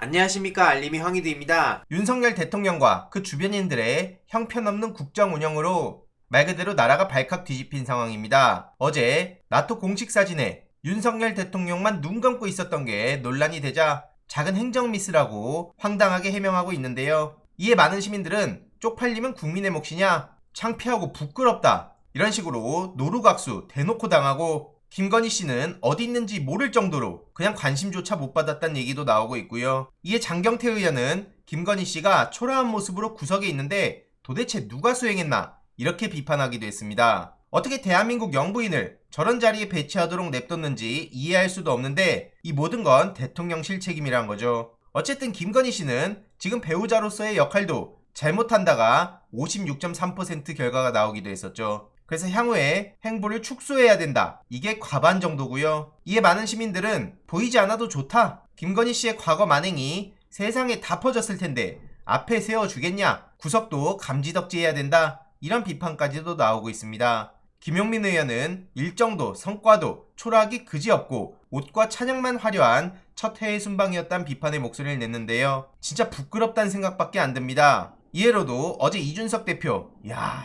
안녕하십니까, 알림이 황희두입니다. 윤석열 대통령과 그 주변인들의 형편없는 국정 운영으로 말 그대로 나라가 발칵 뒤집힌 상황입니다. 어제 나토 공식 사진에 윤석열 대통령만 눈 감고 있었던 게 논란이 되자 작은 행정 미스라고 황당하게 해명하고 있는데요. 이에 많은 시민들은 쪽팔리면 국민의 몫이냐, 창피하고 부끄럽다, 이런 식으로 노루각수 대놓고 당하고, 김건희 씨는 어디 있는지 모를 정도로 그냥 관심조차 못 받았다는 얘기도 나오고 있고요. 이에 장경태 의원은 김건희 씨가 초라한 모습으로 구석에 있는데 도대체 누가 수행했나, 이렇게 비판하기도 했습니다. 어떻게 대한민국 영부인을 저런 자리에 배치하도록 냅뒀는지 이해할 수도 없는데, 이 모든 건 대통령실 책임이란 거죠. 어쨌든 김건희 씨는 지금 배우자로서의 역할도 잘못한다가 56.3% 결과가 나오기도 했었죠. 그래서 향후에 행보를 축소해야 된다, 이게 과반 정도고요. 이에 많은 시민들은 보이지 않아도 좋다, 김건희 씨의 과거 만행이 세상에 다 퍼졌을 텐데 앞에 세워주겠냐, 구석도 감지덕지해야 된다, 이런 비판까지도 나오고 있습니다. 김용민 의원은 일정도 성과도 초라하기 그지없고 옷과 찬양만 화려한 첫 해외 순방이었다는 비판의 목소리를 냈는데요. 진짜 부끄럽다는 생각밖에 안 듭니다. 이해로도 어제 이준석 대표,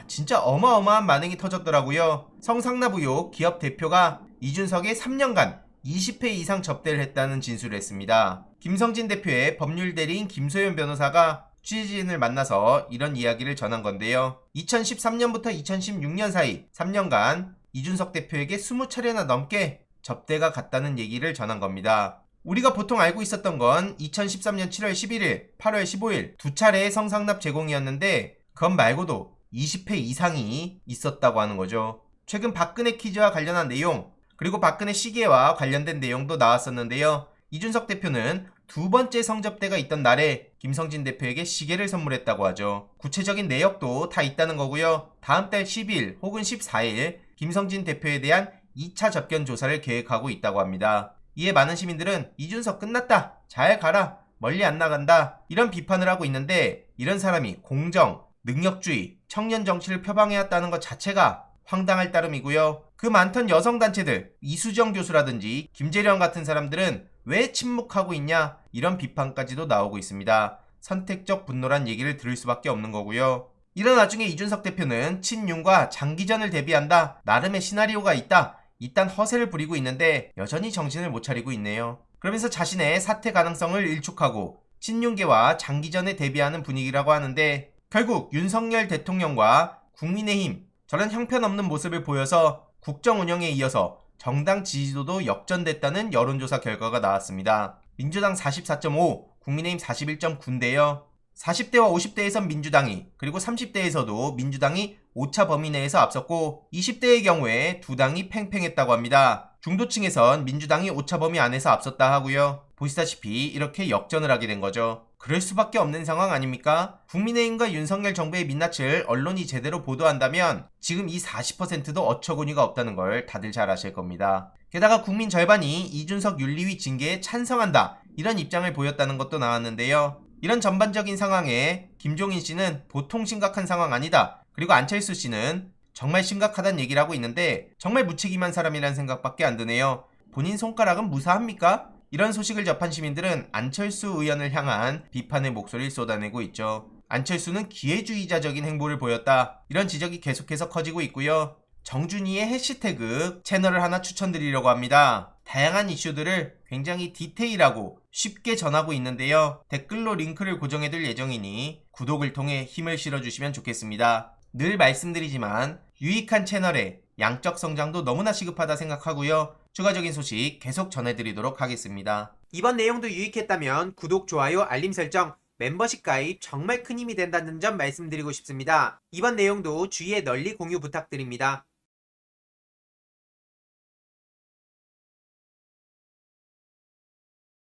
진짜 어마어마한 만행이 터졌더라고요. 성상납 의혹 기업 대표가 이준석의 3년간 20회 이상 접대를 했다는 진술을 했습니다. 김성진 대표의 법률 대리인 김소연 변호사가 취재진을 만나서 이런 이야기를 전한 건데요. 2013년부터 2016년 사이 3년간 이준석 대표에게 20차례나 넘게 접대가 갔다는 얘기를 전한 겁니다. 우리가 보통 알고 있었던 건 2013년 7월 11일, 8월 15일 두 차례의 성상납 제공이었는데, 그것 말고도 20회 이상이 있었다고 하는 거죠. 최근 박근혜 퀴즈와 관련한 내용, 그리고 박근혜 시계와 관련된 내용도 나왔었는데요. 이준석 대표는 두 번째 성접대가 있던 날에 김성진 대표에게 시계를 선물했다고 하죠. 구체적인 내역도 다 있다는 거고요. 다음 달 10일 혹은 14일 김성진 대표에 대한 2차 접견 조사를 계획하고 있다고 합니다. 이에 많은 시민들은 이준석 끝났다, 잘 가라, 멀리 안 나간다, 이런 비판을 하고 있는데, 이런 사람이 공정, 능력주의, 청년 정치를 표방해왔다는 것 자체가 황당할 따름이고요. 그 많던 여성단체들, 이수정 교수라든지 김재련 같은 사람들은 왜 침묵하고 있냐, 이런 비판까지도 나오고 있습니다. 선택적 분노란 얘기를 들을 수밖에 없는 거고요. 이런 와중에 이준석 대표는 친윤과 장기전을 대비한다, 나름의 시나리오가 있다, 이딴 허세를 부리고 있는데 여전히 정신을 못 차리고 있네요. 그러면서 자신의 사퇴 가능성을 일축하고 친윤계와 장기전에 대비하는 분위기라고 하는데, 결국 윤석열 대통령과 국민의힘, 저런 형편없는 모습을 보여서 국정 운영에 이어서 정당 지지도도 역전됐다는 여론조사 결과가 나왔습니다. 민주당 44.5, 국민의힘 41.9인데요. 40대와 50대에선 민주당이, 그리고 30대에서도 민주당이 오차 범위 내에서 앞섰고, 20대의 경우에 두 당이 팽팽했다고 합니다. 중도층에선 민주당이 오차 범위 안에서 앞섰다 하고요. 보시다시피 이렇게 역전을 하게 된 거죠. 그럴 수밖에 없는 상황 아닙니까? 국민의힘과 윤석열 정부의 민낯을 언론이 제대로 보도한다면 지금 이 40%도 어처구니가 없다는 걸 다들 잘 아실 겁니다. 게다가 국민 절반이 이준석 윤리위 징계에 찬성한다, 이런 입장을 보였다는 것도 나왔는데요. 이런 전반적인 상황에 김종인 씨는 보통 심각한 상황 아니다, 그리고 안철수 씨는 정말 심각하다는 얘기를 하고 있는데, 정말 무책임한 사람이라는 생각밖에 안 드네요. 본인 손가락은 무사합니까? 이런 소식을 접한 시민들은 안철수 의원을 향한 비판의 목소리를 쏟아내고 있죠. 안철수는 기회주의자적인 행보를 보였다, 이런 지적이 계속해서 커지고 있고요. 정준이의 해시태그 채널을 하나 추천드리려고 합니다. 다양한 이슈들을 굉장히 디테일하고 쉽게 전하고 있는데요. 댓글로 링크를 고정해둘 예정이니 구독을 통해 힘을 실어주시면 좋겠습니다. 늘 말씀드리지만 유익한 채널에 양적 성장도 너무나 시급하다 생각하고요. 추가적인 소식 계속 전해드리도록 하겠습니다. 이번 내용도 유익했다면 구독, 좋아요, 알림 설정, 멤버십 가입 정말 큰 힘이 된다는 점 말씀드리고 싶습니다. 이번 내용도 주위에 널리 공유 부탁드립니다.